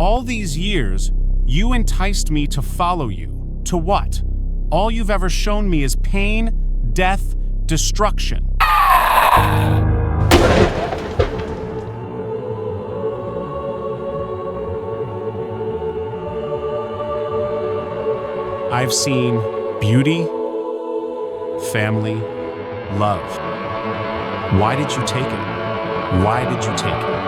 All these years, you enticed me to follow you. To what? All you've ever shown me is pain, death, destruction. I've seen beauty, family, love. Why did you take it? Why did you take it?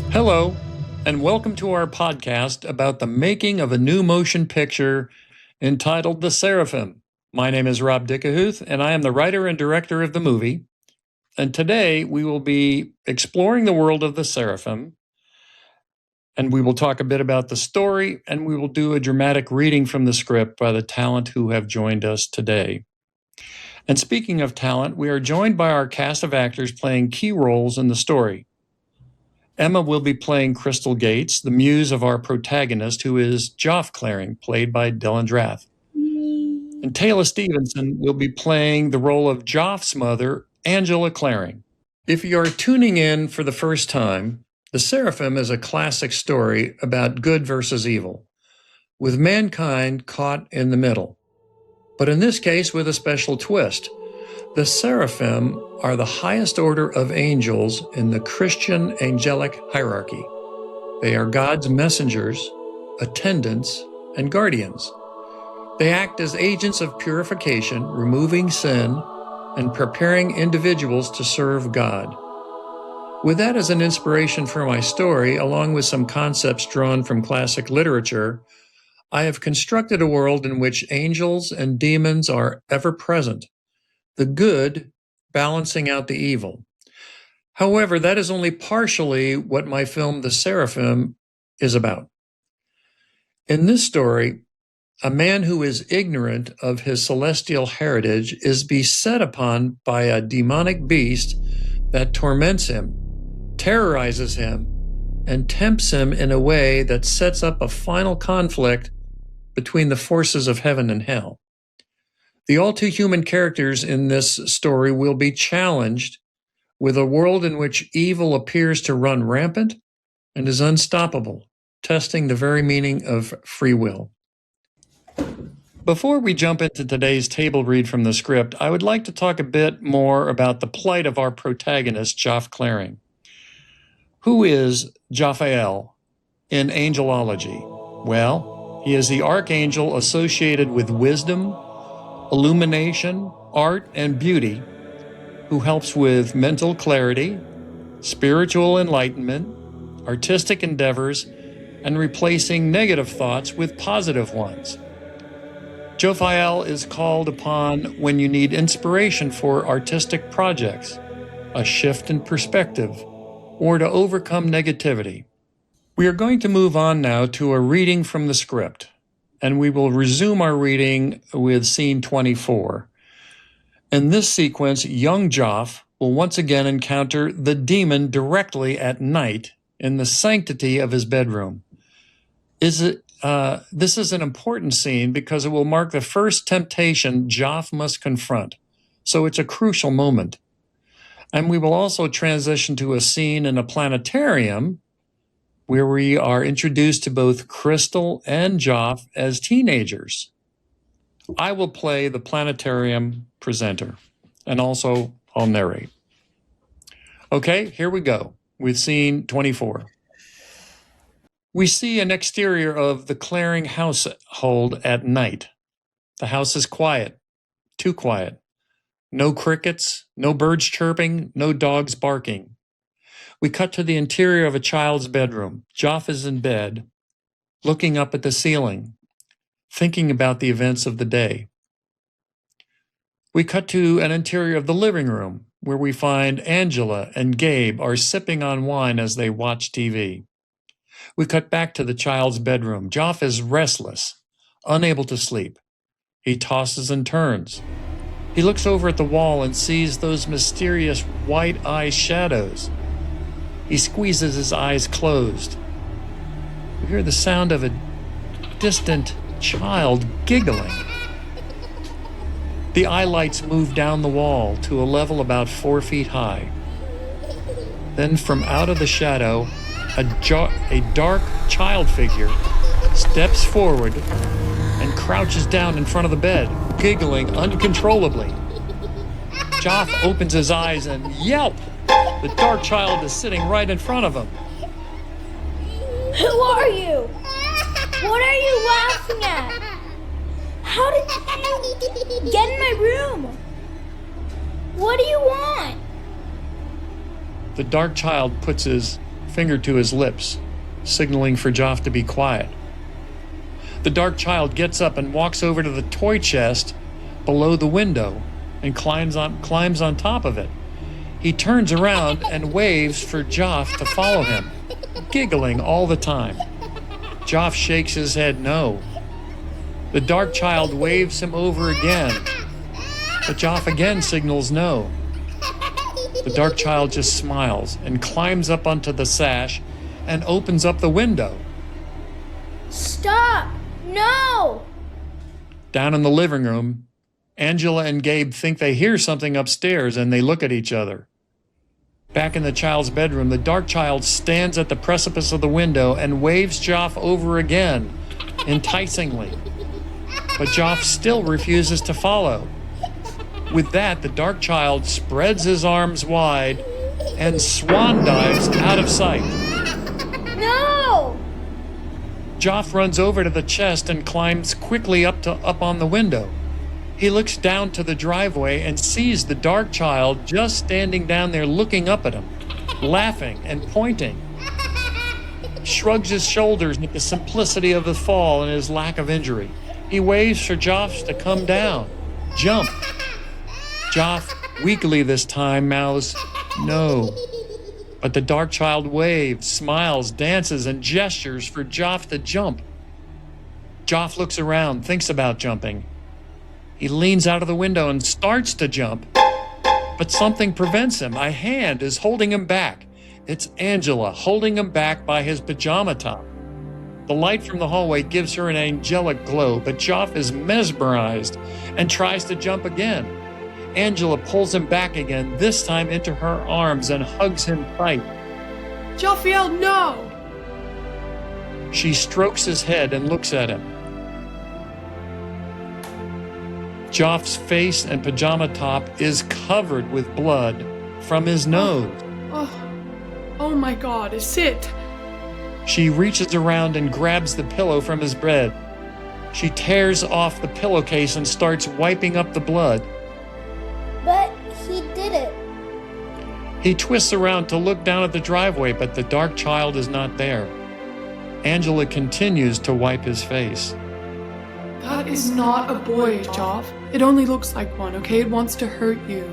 Hello, and welcome to our podcast about the making of a new motion picture entitled The Seraphim. My name is Rob Dickehuth, and I am the writer and director of the movie. And today we will be exploring the world of the Seraphim, and we will talk a bit about the story, and we will do a dramatic reading from the script by the talent who have joined us today. And speaking of talent, we are joined by our cast of actors playing key roles in the story. Emma will be playing Crystal Gates, the muse of our protagonist, who is Joph Claring, played by Dylan Drath. And Taylor Stevenson will be playing the role of Joph's mother, Angela Claring. If you are tuning in for the first time, The Seraphim is a classic story about good versus evil, with mankind caught in the middle. But in this case, with a special twist. The Seraphim are the highest order of angels in the Christian angelic hierarchy. They are God's messengers, attendants, and guardians. They act as agents of purification, removing sin, and preparing individuals to serve God. With that as an inspiration for my story, along with some concepts drawn from classic literature, I have constructed a world in which angels and demons are ever present, the good balancing out the evil. However, that is only partially what my film, The Seraphim, is about. In this story, a man who is ignorant of his celestial heritage is beset upon by a demonic beast that torments him, terrorizes him, and tempts him in a way that sets up a final conflict between the forces of heaven and hell. The all-too-human characters in this story will be challenged with a world in which evil appears to run rampant and is unstoppable, testing the very meaning of free will. Before we jump into today's table read from the script, I would like to talk a bit more about the plight of our protagonist, Joph Claring. Who is Jophiel in angelology? Well, he is the archangel associated with wisdom, illumination, art, and beauty, who helps with mental clarity, spiritual enlightenment, artistic endeavors, and replacing negative thoughts with positive ones. Jophiel is called upon when you need inspiration for artistic projects, a shift in perspective, or to overcome negativity. We are going to move on now to a reading from the script, and we will resume our reading with scene 24. In this sequence, young Joph will once again encounter the demon directly at night in the sanctity of his bedroom. This is an important scene because it will mark the first temptation Joph must confront, so it's a crucial moment. And we will also transition to a scene in a planetarium where we are introduced to both Crystal and Joph as teenagers. I will play the planetarium presenter, and also I'll narrate. Okay, here we go with scene 24. We see an exterior of the Claring household at night. The house is quiet, too quiet. No crickets, no birds chirping, no dogs barking. We cut to the interior of a child's bedroom. Joph is in bed, looking up at the ceiling, thinking about the events of the day. We cut to an interior of the living room where we find Angela and Gabe are sipping on wine as they watch TV. We cut back to the child's bedroom. Joph is restless, unable to sleep. He tosses and turns. He looks over at the wall and sees those mysterious white eye shadows. He squeezes his eyes closed. We hear the sound of a distant child giggling. The eye lights move down the wall to a level about 4 feet high. Then from out of the shadow, a dark child figure steps forward and crouches down in front of the bed, giggling uncontrollably. Joph opens his eyes and yelp. The dark child is sitting right in front of him. Who are you? What are you laughing at? How did you get in my room? What do you want? The dark child puts his finger to his lips, signaling for Joph to be quiet. The dark child gets up and walks over to the toy chest below the window and climbs on top of it. He turns around and waves for Joph to follow him, giggling all the time. Joph shakes his head no. The dark child waves him over again, but Joph again signals no. The dark child just smiles and climbs up onto the sash and opens up the window. Stop! No! Down in the living room, Angela and Gabe think they hear something upstairs and they look at each other. Back in the child's bedroom, the dark child stands at the precipice of the window and waves Joph over again, enticingly. But Joph still refuses to follow. With that, the dark child spreads his arms wide and swan dives out of sight. No! Joph runs over to the chest and climbs quickly up on the window. He looks down to the driveway and sees the dark child just standing down there looking up at him, laughing and pointing. He shrugs his shoulders at the simplicity of the fall and his lack of injury. He waves for Joph to come down. Jump. Joph, weakly this time, mouths, no. But the dark child waves, smiles, dances, and gestures for Joph to jump. Joph looks around, thinks about jumping. He leans out of the window and starts to jump, but something prevents him. A hand is holding him back. It's Angela holding him back by his pajama top. The light from the hallway gives her an angelic glow, but Joph is mesmerized and tries to jump again. Angela pulls him back again, this time into her arms, and hugs him tight. Jophiel, no! She strokes his head and looks at him. Joph's face and pajama top is covered with blood from his nose. Oh my God, sit! She reaches around and grabs the pillow from his bed. She tears off the pillowcase and starts wiping up the blood. But he did it. He twists around to look down at the driveway, but the dark child is not there. Angela continues to wipe his face. That is not a boy, Joph. It only looks like one, okay? It wants to hurt you.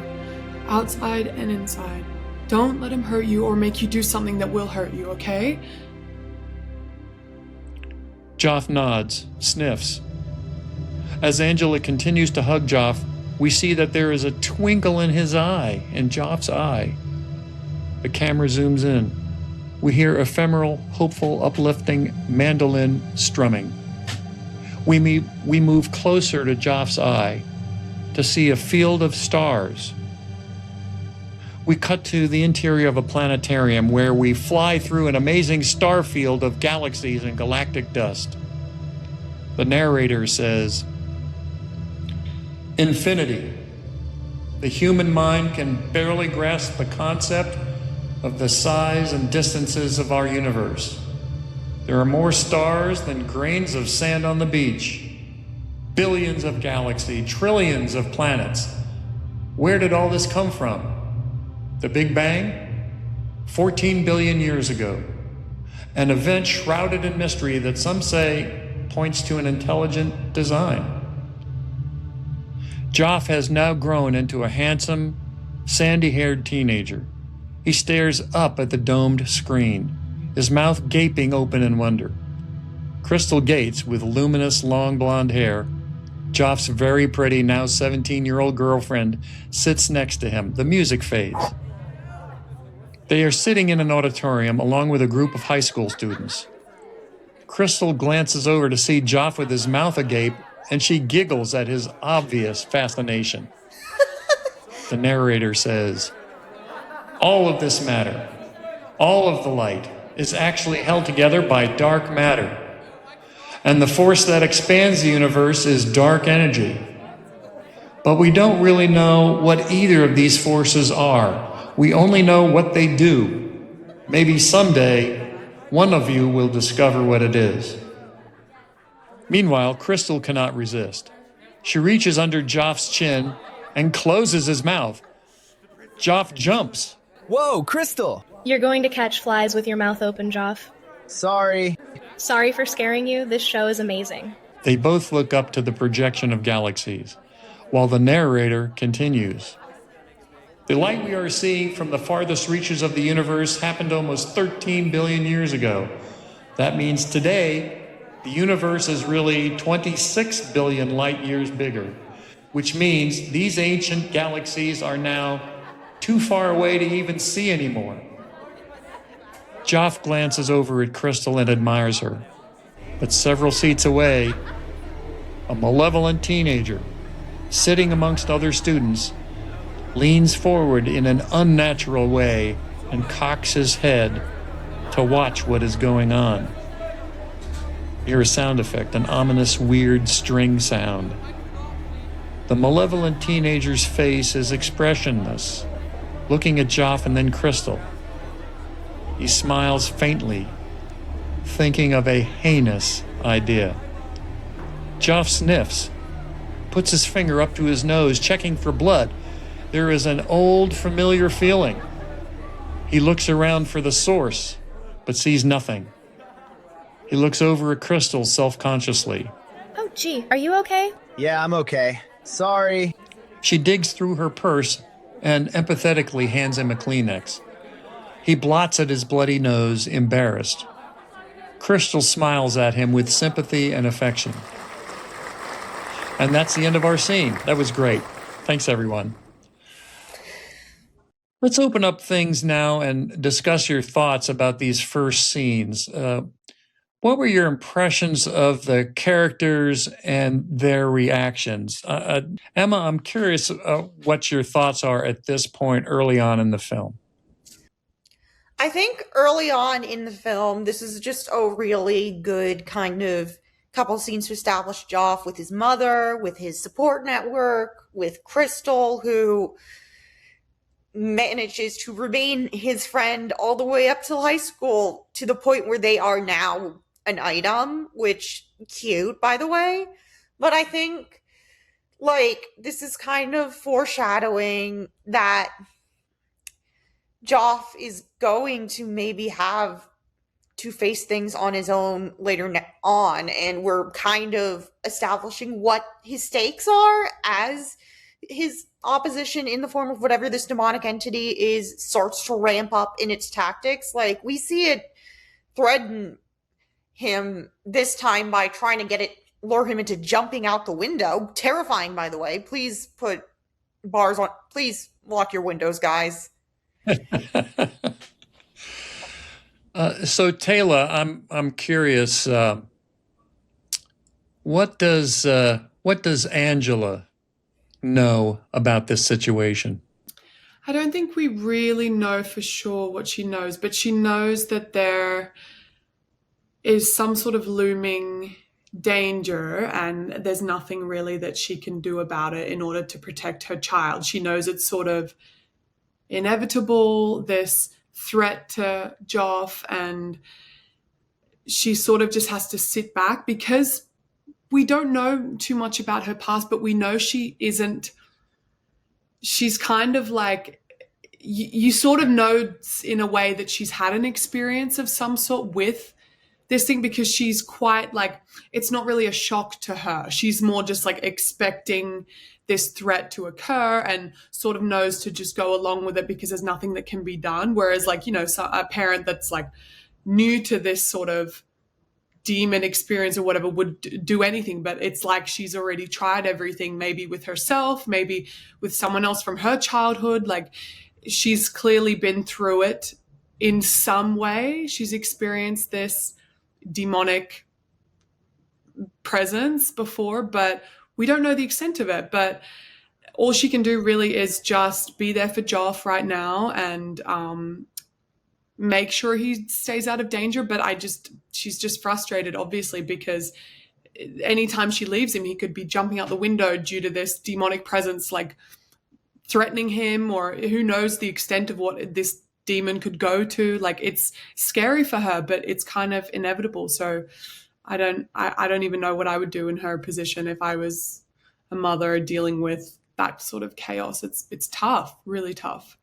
Outside and inside. Don't let him hurt you or make you do something that will hurt you, okay? Joph nods, sniffs. As Angela continues to hug Joph, we see that there is a twinkle in his eye, in Joph's eye. The camera zooms in. We hear ephemeral, hopeful, uplifting mandolin strumming. We move closer to Joph's eye to see a field of stars. We cut to the interior of a planetarium where we fly through an amazing star field of galaxies and galactic dust. The narrator says, "Infinity. The human mind can barely grasp the concept of the size and distances of our universe. There are more stars than grains of sand on the beach. Billions of galaxies, trillions of planets. Where did all this come from? The Big Bang? 14 billion years ago. An event shrouded in mystery that some say points to an intelligent design. Joph has now grown into a handsome, sandy-haired teenager. He stares up at the domed screen, his mouth gaping open in wonder. Crystal Gates, with luminous, long blonde hair, Joph's very pretty, now 17-year-old girlfriend, sits next to him. The music fades. They are sitting in an auditorium along with a group of high school students. Crystal glances over to see Joph with his mouth agape, and she giggles at his obvious fascination. The narrator says, "All of this matter, all of the light, is actually held together by dark matter. And the force that expands the universe is dark energy. But we don't really know what either of these forces are. We only know what they do. Maybe someday, one of you will discover what it is." Meanwhile, Crystal cannot resist. She reaches under Joph's chin and closes his mouth. Joph jumps. Whoa, Crystal! You're going to catch flies with your mouth open, Joph. Sorry. Sorry for scaring you. This show is amazing. They both look up to the projection of galaxies, while the narrator continues. The light we are seeing from the farthest reaches of the universe happened almost 13 billion years ago. That means today, the universe is really 26 billion light years bigger, which means these ancient galaxies are now too far away to even see anymore. Joph glances over at Crystal and admires her. But several seats away, a malevolent teenager, sitting amongst other students, leans forward in an unnatural way and cocks his head to watch what is going on. You hear a sound effect, an ominous, weird string sound. The malevolent teenager's face is expressionless, looking at Joph and then Crystal. He smiles faintly, thinking of a heinous idea. Joph sniffs, puts his finger up to his nose, checking for blood. There is an old, familiar feeling. He looks around for the source, but sees nothing. He looks over at Crystal self-consciously. Oh, gee, are you okay? Yeah, I'm okay. Sorry. She digs through her purse and empathetically hands him a Kleenex. He blots at his bloody nose, embarrassed. Crystal smiles at him with sympathy and affection. And that's the end of our scene. That was great. Thanks, everyone. Let's open up things now and discuss your thoughts about these first scenes. What were your impressions of the characters and their reactions? Emma, I'm curious what your thoughts are at this point early on in the film. I think early on in the film, this is just a really good kind of couple scenes to establish Joph with his mother, with his support network, with Crystal, who manages to remain his friend all the way up to high school, to the point where they are now an item, which cute, by the way. But I think, like, this is kind of foreshadowing that Joph is going to maybe have to face things on his own later on, and we're kind of establishing what his stakes are as his opposition in the form of whatever this demonic entity is starts to ramp up in its tactics. Like, we see it threaten him this time by trying to lure him into jumping out the window. Terrifying, by the way. Please put bars on. Please lock your windows, guys. So Taylor, I'm curious. What does Angela know about this situation? I don't think we really know for sure what she knows, but she knows that there is some sort of looming danger and there's nothing really that she can do about it in order to protect her child. She knows it's sort of inevitable, this threat to Joph, and she sort of just has to sit back because we don't know too much about her past, but we know she's kind of like, you sort of know in a way that she's had an experience of some sort with this thing because she's quite like, it's not really a shock to her. She's more just like expecting this threat to occur and sort of knows to just go along with it because there's nothing that can be done. Whereas like, so a parent that's like new to this sort of demon experience or whatever would do anything, but it's like she's already tried everything, maybe with herself, maybe with someone else from her childhood. Like she's clearly been through it in some way. She's experienced this demonic presence before, but we don't know the extent of it. But all she can do really is just be there for Joph right now and make sure he stays out of danger. But she's just frustrated, obviously, because anytime she leaves him, he could be jumping out the window due to this demonic presence, like threatening him, or who knows the extent of what this demon could go to. Like it's scary for her, but it's kind of inevitable. So I don't even know what I would do in her position if I was a mother dealing with that sort of chaos. It's tough, really tough.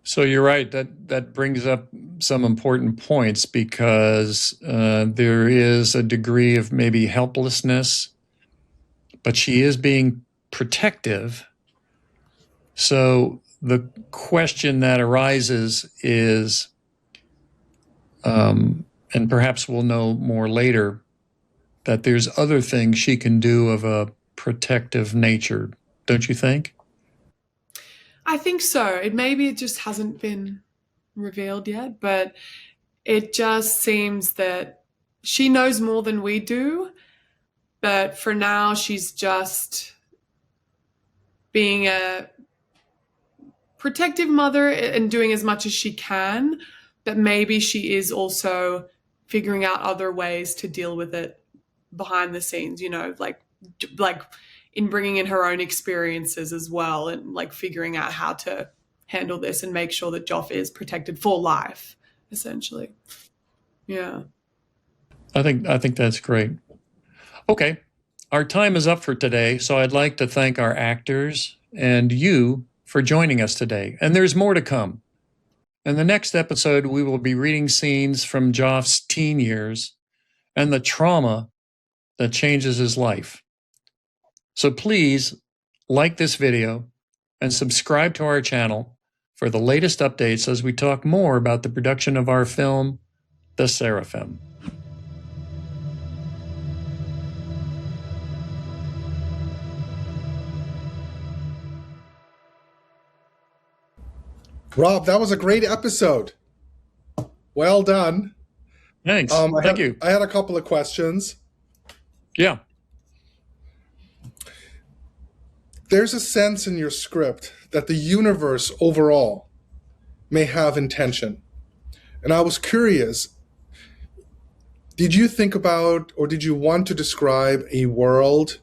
So you're right. That brings up some important points because there is a degree of maybe helplessness, but she is being protective. So the question that arises is, and perhaps we'll know more later, that there's other things she can do of a protective nature, don't you think? I think so. Maybe it just hasn't been revealed yet, but it just seems that she knows more than we do. But for now, she's just being a protective mother and doing as much as she can. But maybe she is also figuring out other ways to deal with it behind the scenes, like in bringing in her own experiences as well, and like figuring out how to handle this and make sure that Joph is protected for life, essentially. Yeah. I think that's great. Okay. Our time is up for today, so I'd like to thank our actors and you for joining us today. And there's more to come. In the next episode, we will be reading scenes from Joph's teen years and the trauma that changes his life. So please like this video and subscribe to our channel for the latest updates as we talk more about the production of our film, The Seraphim. Rob, that was a great episode. Well done. Thanks. Thank you. I had a couple of questions. Yeah. There's a sense in your script that the universe overall may have intention. And I was curious, did you think about or did you want to describe a world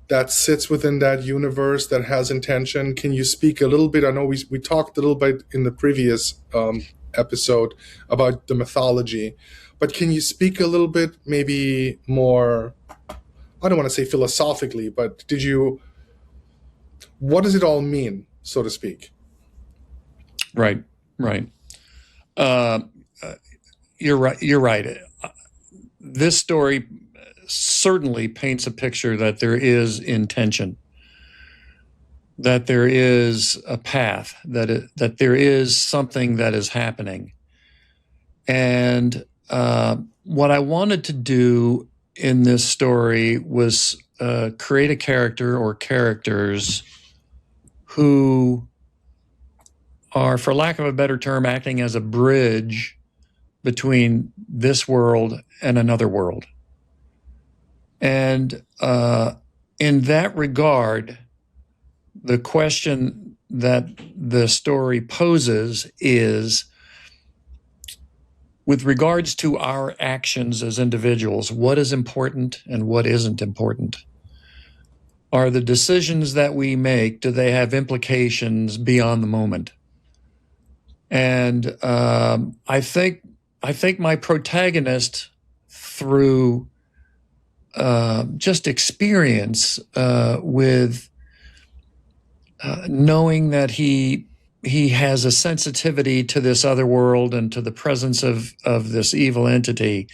that sits within that universe that has intention? Can you speak a little bit? I know we talked a little bit in the previous episode about the mythology, but can you speak a little bit maybe more, I don't want to say philosophically, but what does it all mean, so to speak? Right. You're right. This story certainly paints a picture that there is intention, that there is a path, that there is something that is happening. And what I wanted to do in this story was create a character or characters who are, for lack of a better term, acting as a bridge between this world and another world. And in that regard, the question that the story poses is, with regards to our actions as individuals, what is important and what isn't important? Are the decisions that we make, do they have implications beyond the moment? And I think my protagonist, through just experience with knowing that he he has a sensitivity to this other world and to the presence of this evil entity.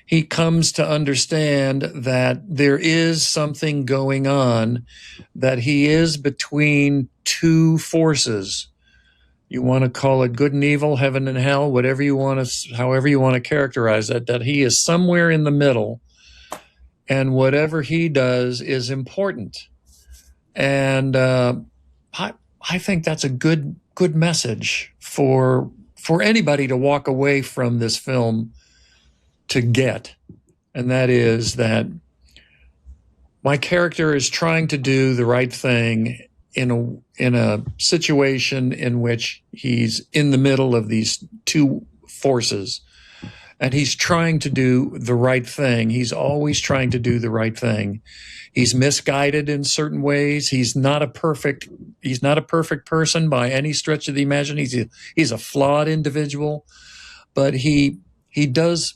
He comes to understand that there is something going on, that he is between two forces. You want to call it good and evil, heaven and hell, whatever you want to, however you want to characterize it, that he is somewhere in the middle, and whatever he does is important. And I think that's a good message for anybody to walk away from this film to get, and that is that my character is trying to do the right thing in a situation in which he's in the middle of these two forces, and he's trying to do the right thing. He's always trying to do the right thing. He's misguided in certain ways. He's not a perfect person by any stretch of the imagination. He's a flawed individual, but he does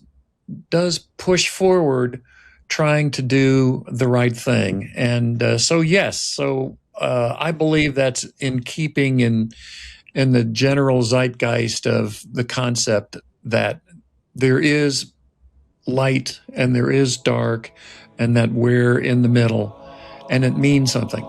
push forward trying to do the right thing. And so I believe that's in keeping in the general zeitgeist of the concept that there is light and there is dark, and that we're in the middle, and it means something.